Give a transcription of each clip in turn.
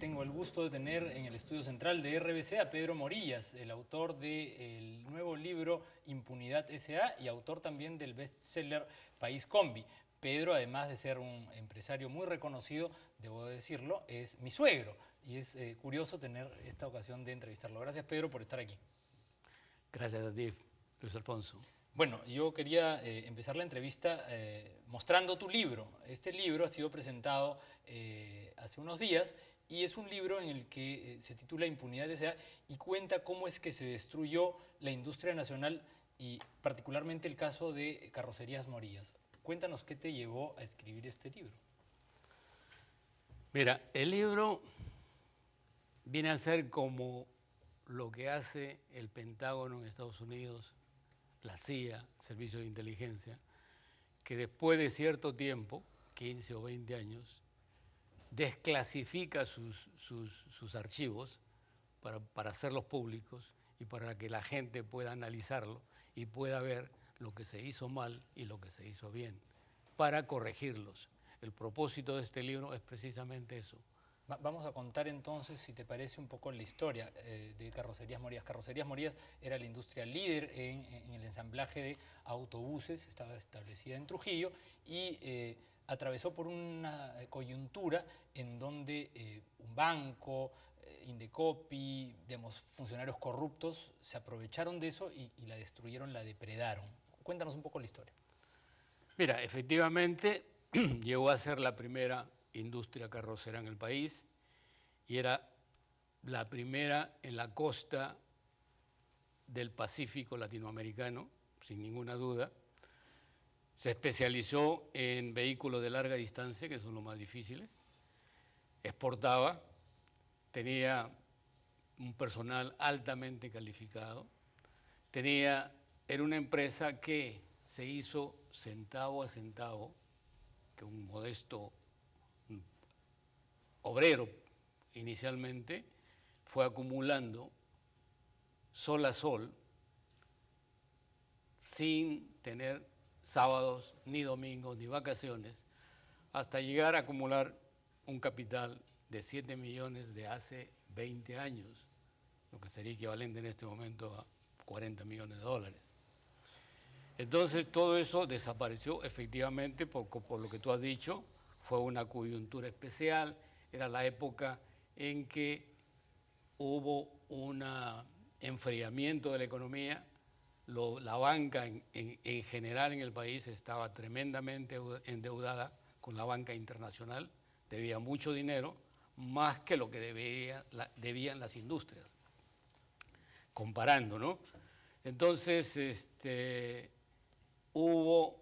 tengo el gusto de tener en el estudio central de RBC a Pedro Morillas, el autor del nuevo libro Impunidad S.A. y autor también del bestseller País Combi. Pedro, además de ser un empresario muy reconocido, debo decirlo, es mi suegro. Y es curioso tener esta ocasión de entrevistarlo. Gracias, Pedro, por estar aquí. Gracias a ti, Luis Alfonso. Bueno, yo quería empezar la entrevista mostrando tu libro. Este libro ha sido presentado hace unos días y es un libro en el que se titula Impunidad S.A. y cuenta cómo es que se destruyó la industria nacional y particularmente el caso de Carrocerías Morillas. Cuéntanos qué te llevó a escribir este libro. Mira, el libro viene a ser como lo que hace el Pentágono en Estados Unidos, la CIA, Servicio de Inteligencia, que después de cierto tiempo, 15 o 20 años, desclasifica sus archivos para hacerlos públicos y para que la gente pueda analizarlo y pueda ver lo que se hizo mal y lo que se hizo bien, para corregirlos. El propósito de este libro es precisamente eso. Vamos a contar entonces, si te parece, un poco la historia de Carrocerías Morillas. Carrocerías Morillas era la industria líder en el ensamblaje de autobuses, estaba establecida en Trujillo y atravesó por una coyuntura en donde un banco, Indecopi, digamos, funcionarios corruptos se aprovecharon de eso y la destruyeron, la depredaron. Cuéntanos un poco la historia. Mira, efectivamente llegó a ser la primera industria carrocera en el país y era la primera en la costa del Pacífico latinoamericano, sin ninguna duda. Se especializó en vehículos de larga distancia, que son los más difíciles. Exportaba, tenía un personal altamente calificado. Era una empresa que se hizo centavo a centavo, que un modesto obrero inicialmente fue acumulando sol a sol sin tener sábados, ni domingos, ni vacaciones, hasta llegar a acumular un capital de 7 millones de hace 20 años, lo que sería equivalente en este momento a 40 millones de dólares. Entonces todo eso desapareció efectivamente por lo que tú has dicho, fue una coyuntura especial, era la época en que hubo un enfriamiento de la economía, la banca en general en el país estaba tremendamente endeudada con la banca internacional, debía mucho dinero, más que lo que debían las industrias, comparando, ¿no? Entonces, hubo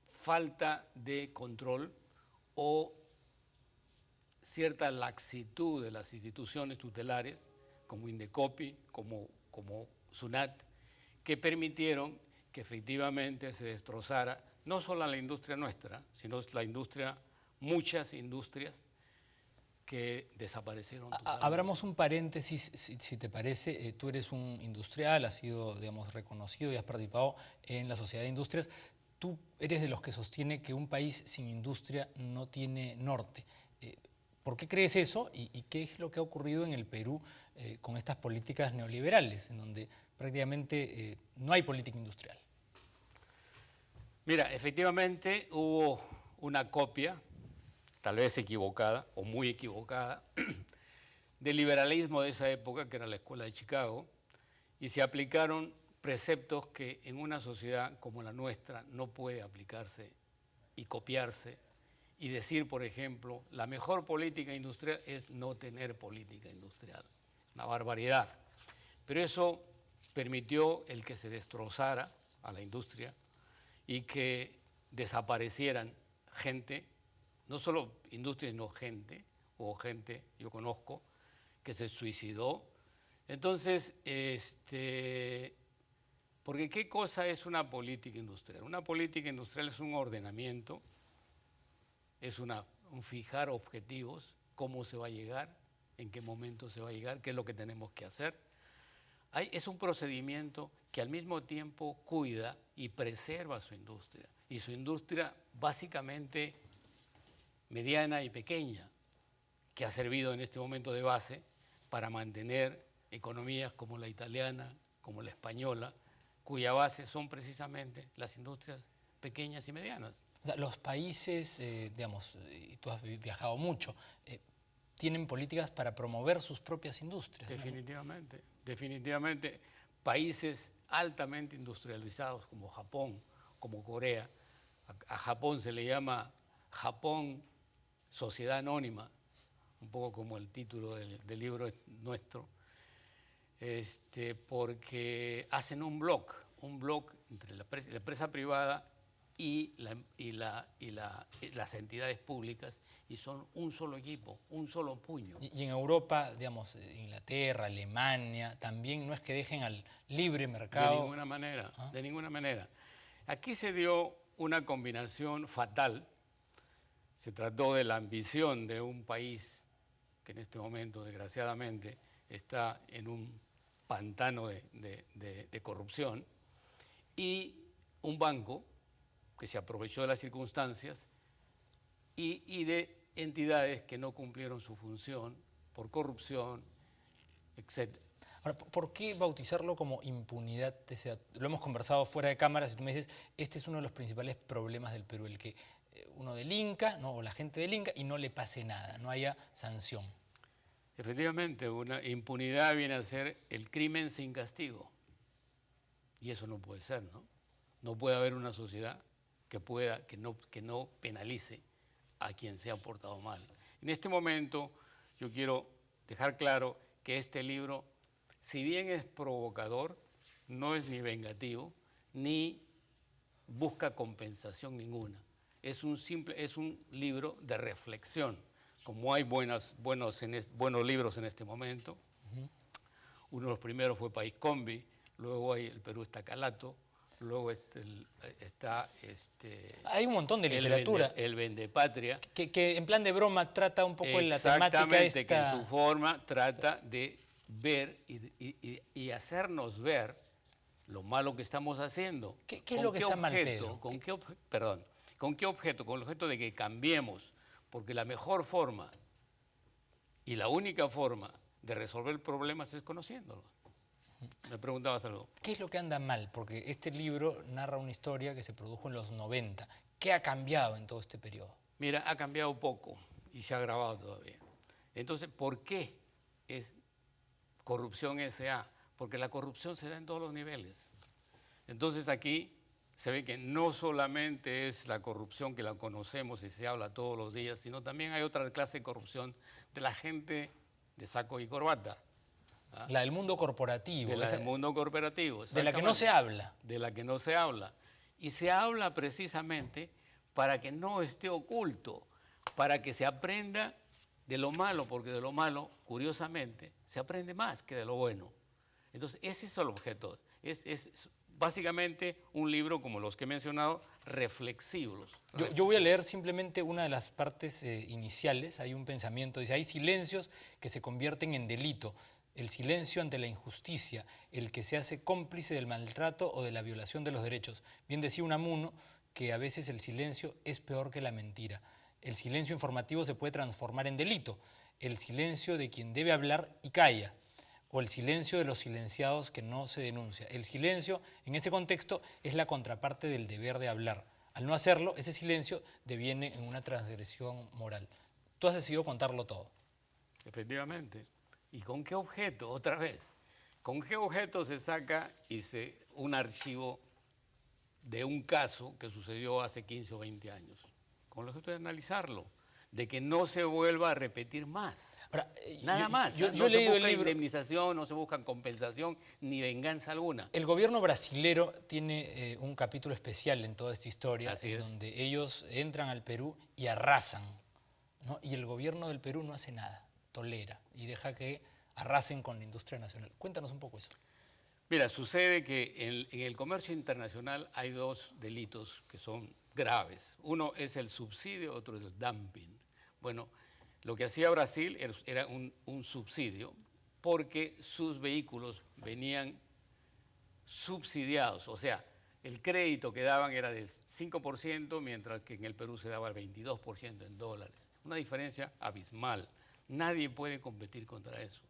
falta de control o cierta laxitud de las instituciones tutelares, como Indecopi, como SUNAT, que permitieron que efectivamente se destrozara no solo la industria nuestra, sino la industria, muchas industrias que desaparecieron totalmente. Abramos un paréntesis, si te parece. Tú eres un industrial, has sido, digamos, reconocido y has participado en la Sociedad de Industrias. Tú eres de los que sostiene que un país sin industria no tiene norte. ¿Por qué crees eso y qué es lo que ha ocurrido en el Perú con estas políticas neoliberales, en donde prácticamente no hay política industrial? Mira, efectivamente hubo una copia, tal vez equivocada o muy equivocada, del liberalismo de esa época, que era la Escuela de Chicago, y se aplicaron preceptos que en una sociedad como la nuestra no puede aplicarse y copiarse y decir, por ejemplo, la mejor política industrial es no tener política industrial. Una barbaridad. Pero eso permitió el que se destrozara a la industria y que desaparecieran gente, no solo industria, sino gente, o gente, yo conozco, que se suicidó. Entonces, porque ¿qué cosa es una política industrial? Una política industrial es un ordenamiento, es un fijar objetivos, cómo se va a llegar, en qué momento se va a llegar, qué es lo que tenemos que hacer. Es un procedimiento que al mismo tiempo cuida y preserva su industria. Y su industria básicamente mediana y pequeña, que ha servido en este momento de base para mantener economías como la italiana, como la española, cuya base son precisamente las industrias pequeñas y medianas. O sea, los países, digamos, y tú has viajado mucho, tienen políticas para promover sus propias industrias. Definitivamente, ¿no? Definitivamente. Países altamente industrializados como Japón, como Corea. A Japón se le llama Japón Sociedad Anónima, un poco como el título del libro nuestro, porque hacen un bloque entre la empresa privada y las entidades públicas, y son un solo equipo, un solo puño. Y en Europa, digamos, Inglaterra, Alemania, también no es que dejen al libre mercado. De ninguna manera, de ninguna manera. Aquí se dio una combinación fatal. Se trató de la ambición de un país que en este momento, desgraciadamente, está en un pantano de corrupción, y un banco que se aprovechó de las circunstancias y de entidades que no cumplieron su función por corrupción, etc. Ahora, ¿por qué bautizarlo como impunidad? Lo hemos conversado fuera de cámaras y tú me dices, este es uno de los principales problemas del Perú, el que uno delinca, ¿no? O la gente delinca y no le pase nada, no haya sanción. Efectivamente, una impunidad viene a ser el crimen sin castigo. Y eso no puede ser, ¿no? No puede haber una sociedad que no penalice a quien se ha portado mal. En este momento yo quiero dejar claro que este libro, si bien es provocador, no es ni vengativo, ni busca compensación ninguna. Es un libro de reflexión, como hay buenos libros en este momento. Uno de los primeros fue País Combi, luego hay El Perú está calato, luego está hay un montón de literatura. El Vendepatria. Que en plan de broma trata un poco la temática Exactamente, que en su forma trata de ver y hacernos ver lo malo que estamos haciendo. ¿Qué es lo que está mal, Pedro? ¿Con qué objeto? Con el objeto de que cambiemos, porque la mejor forma y la única forma de resolver problemas es conociéndolos. Me preguntabas algo. ¿Qué es lo que anda mal? Porque este libro narra una historia que se produjo en los 90. ¿Qué ha cambiado en todo este periodo? Mira, ha cambiado poco y se ha agravado todavía. Entonces, ¿por qué es corrupción S.A.? Porque la corrupción se da en todos los niveles. Entonces aquí se ve que no solamente es la corrupción que la conocemos y se habla todos los días, sino también hay otra clase de corrupción de la gente de saco y corbata. La del mundo corporativo. De la del mundo corporativo. De la que no se habla. De la que no se habla. Y se habla precisamente para que no esté oculto, para que se aprenda de lo malo, porque de lo malo, curiosamente, se aprende más que de lo bueno. Entonces, ese es el objeto. Es básicamente un libro, como los que he mencionado, reflexivos. Yo voy a leer simplemente una de las partes iniciales. Hay un pensamiento, dice, hay silencios que se convierten en delito. El silencio ante la injusticia, el que se hace cómplice del maltrato o de la violación de los derechos. Bien decía Unamuno que a veces el silencio es peor que la mentira. El silencio informativo se puede transformar en delito. El silencio de quien debe hablar y calla. O el silencio de los silenciados que no se denuncia. El silencio, en ese contexto, es la contraparte del deber de hablar. Al no hacerlo, ese silencio deviene en una transgresión moral. Tú has decidido contarlo todo. Efectivamente. ¿Y con qué objeto? Otra vez. ¿Con qué objeto se saca un archivo de un caso que sucedió hace 15 o 20 años? Con el objeto de analizarlo, de que no se vuelva a repetir más. Ahora, nada más. Yo no he leído se el busca libro. indemnización, no se busca compensación ni venganza alguna. El gobierno brasilero tiene un capítulo especial en toda esta historia, donde ellos entran al Perú y arrasan, ¿no? Y el gobierno del Perú no hace nada, tolera y deja que arrasen con la industria nacional. Cuéntanos un poco eso. Mira, sucede que en el comercio internacional hay dos delitos que son graves. Uno es el subsidio, otro es el dumping. Bueno, lo que hacía Brasil era un subsidio porque sus vehículos venían subsidiados, o sea, el crédito que daban era del 5%, mientras que en el Perú se daba el 22% en dólares. Una diferencia abismal. Nadie puede competir contra eso.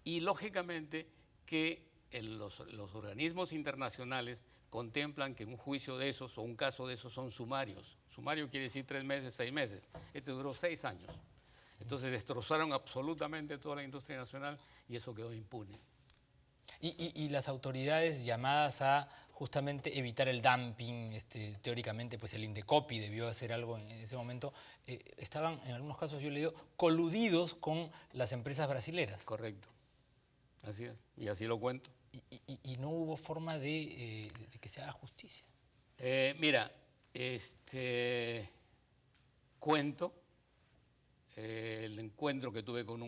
Y lógicamente que los organismos internacionales contemplan que un juicio de esos o un caso de esos son sumarios. Sumario quiere decir 3 meses, 6 meses. Este duró 6 años. Entonces destrozaron absolutamente toda la industria nacional y eso quedó impune. Y las autoridades llamadas a justamente evitar el dumping, teóricamente pues el Indecopi debió hacer algo en ese momento, estaban en algunos casos, yo le digo, coludidos con las empresas brasileras. Correcto, así es, y así lo cuento. Y no hubo forma de que se haga justicia. Mira, cuento el encuentro que tuve con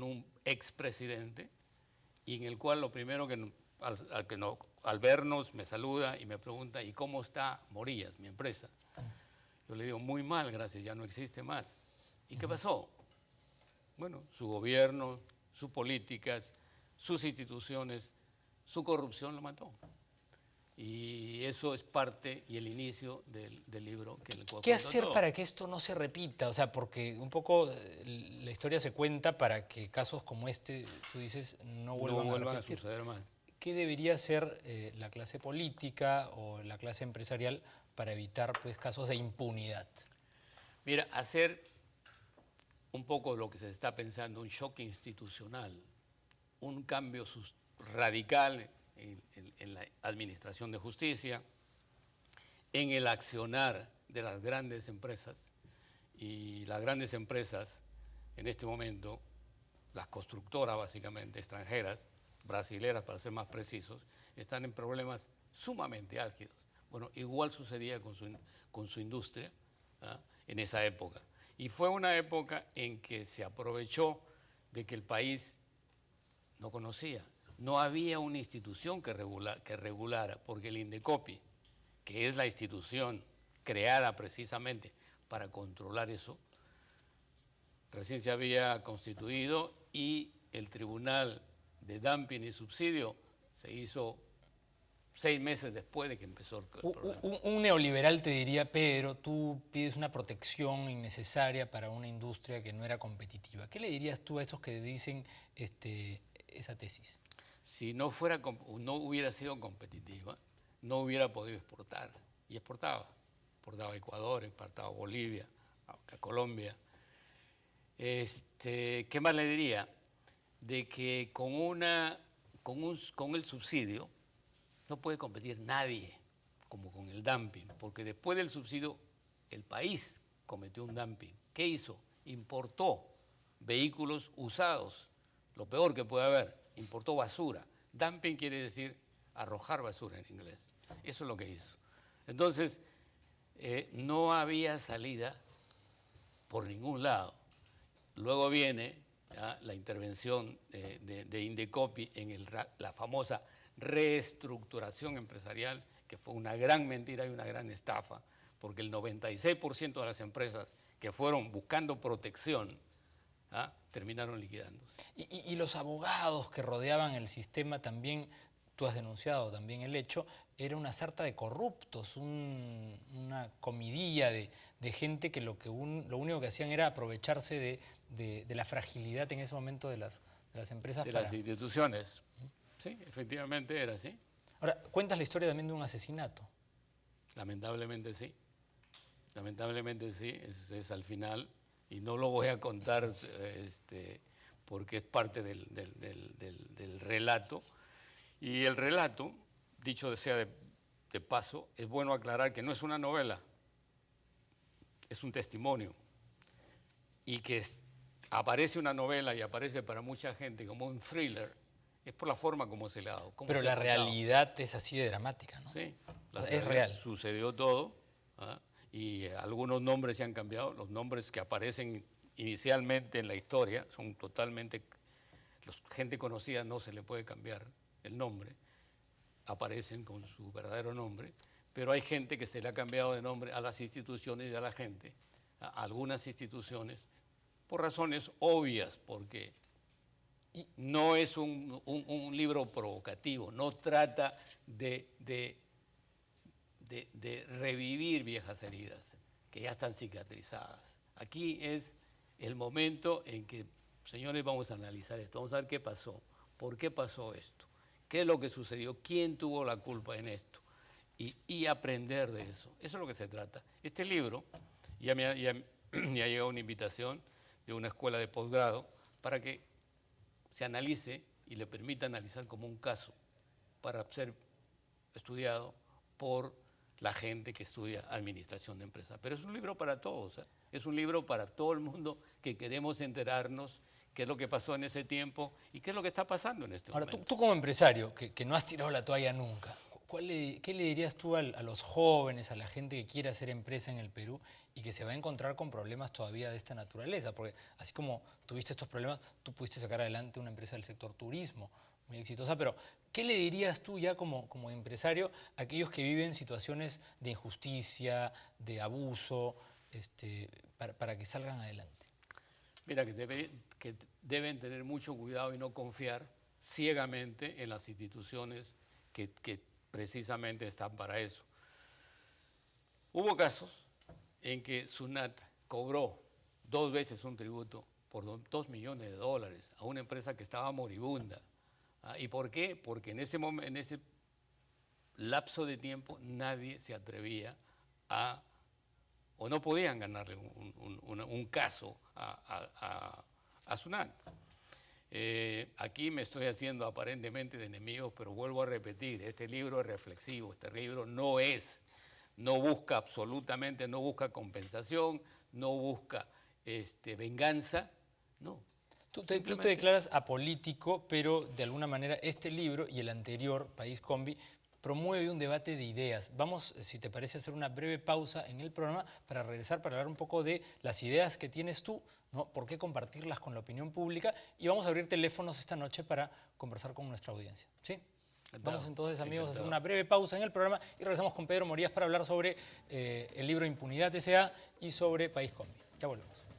un expresidente, y en el cual lo primero que al vernos me saluda y me pregunta, ¿y cómo está Morillas, mi empresa? Yo le digo, muy mal, gracias, ya no existe más. ¿Y qué pasó? Bueno, su gobierno, sus políticas, sus instituciones, su corrupción lo mató. Y eso es parte y el inicio del libro que le cuento. ¿Qué hacer para que esto no se repita? O sea, porque un poco la historia se cuenta para que casos como este, tú dices, no vuelvan a suceder más. ¿Qué debería hacer la clase política o la clase empresarial para evitar pues, casos de impunidad? Mira, hacer un poco lo que se está pensando, un shock institucional, un cambio radical en la administración de justicia, en el accionar de las grandes empresas. Y las grandes empresas, en este momento, las constructoras básicamente, extranjeras, brasileras para ser más precisos, están en problemas sumamente álgidos. Bueno, igual sucedía con su industria en esa época. Y fue una época en que se aprovechó de que el país no conocía. No había una institución que regulara, porque el Indecopi, que es la institución creada precisamente para controlar eso, recién se había constituido y el Tribunal de Dumping y Subsidio se hizo 6 meses después de que empezó el programa. Un neoliberal te diría, Pedro, tú pides una protección innecesaria para una industria que no era competitiva. ¿Qué le dirías tú a esos que dicen esa tesis? Si no hubiera sido competitiva, no hubiera podido exportar. Y exportaba. Exportaba a Ecuador, exportaba a Bolivia, a Colombia. ¿Qué más le diría? De que con el subsidio no puede competir nadie, como con el dumping, porque después del subsidio el país cometió un dumping. ¿Qué hizo? Importó vehículos usados, lo peor que puede haber. Importó basura. Dumping quiere decir arrojar basura en inglés. Eso es lo que hizo. Entonces, no había salida por ningún lado. Luego viene la intervención de Indecopi en la famosa reestructuración empresarial, que fue una gran mentira y una gran estafa, porque el 96% de las empresas que fueron buscando protección terminaron liquidándose. Y los abogados que rodeaban el sistema también, tú has denunciado también el hecho, era una sarta de corruptos, una comidilla de gente que lo único que hacían era aprovecharse de la fragilidad en ese momento de las empresas. De las instituciones. Sí, efectivamente era así. Ahora, cuentas la historia también de un asesinato. Lamentablemente sí. Lamentablemente sí, es al final. Y no lo voy a contar porque es parte del relato. Y el relato, dicho sea de paso, es bueno aclarar que no es una novela, es un testimonio. Y que aparece una novela y aparece para mucha gente como un thriller, es por la forma como se le ha dado. Pero la realidad es así de dramática, ¿no? Sí, es real. Sucedió todo. Y algunos nombres se han cambiado. Los nombres que aparecen inicialmente en la historia son totalmente... gente conocida no se le puede cambiar el nombre. Aparecen con su verdadero nombre. Pero hay gente que se le ha cambiado de nombre a las instituciones y a la gente. A algunas instituciones, por razones obvias, porque No es un libro provocativo, no trata de revivir viejas heridas que ya están cicatrizadas. Aquí es el momento en que, señores, vamos a analizar esto, vamos a ver qué pasó, por qué pasó esto, qué es lo que sucedió, quién tuvo la culpa en esto y aprender de eso. Eso es lo que se trata. Este libro, ya me ha llegado una invitación de una escuela de posgrado para que se analice y le permita analizar como un caso para ser estudiado por la gente que estudia administración de empresas. Pero es un libro para todos, ¿eh? Es un libro para todo el mundo que queremos enterarnos qué es lo que pasó en ese tiempo y qué es lo que está pasando en este momento. Ahora, tú como empresario, que no has tirado la toalla nunca, ¿qué le dirías tú a los jóvenes, a la gente que quiere hacer empresa en el Perú y que se va a encontrar con problemas todavía de esta naturaleza? Porque así como tuviste estos problemas, tú pudiste sacar adelante una empresa del sector turismo muy exitosa, pero ¿qué le dirías tú ya como empresario a aquellos que viven situaciones de injusticia, de abuso, para que salgan adelante? Mira, que deben tener mucho cuidado y no confiar ciegamente en las instituciones que precisamente están para eso. Hubo casos en que SUNAT cobró 2 veces un tributo por $2 millones a una empresa que estaba moribunda. ¿Y por qué? Porque en ese lapso de tiempo nadie se atrevía o no podían ganarle un caso a SUNAT. Aquí me estoy haciendo aparentemente de enemigos, pero vuelvo a repetir, este libro es reflexivo, este libro no busca absolutamente, no busca compensación, no busca venganza, no. Tú te declaras apolítico, pero de alguna manera este libro y el anterior, País Combi, promueve un debate de ideas. Vamos, si te parece, hacer una breve pausa en el programa para regresar, para hablar un poco de las ideas que tienes tú, ¿no? ¿Por qué compartirlas con la opinión pública? Y vamos a abrir teléfonos esta noche para conversar con nuestra audiencia. ¿Sí? Vamos entonces, amigos, a hacer una breve pausa en el programa y regresamos con Pedro Morías para hablar sobre el libro Impunidad S.A. y sobre País Combi. Ya volvemos.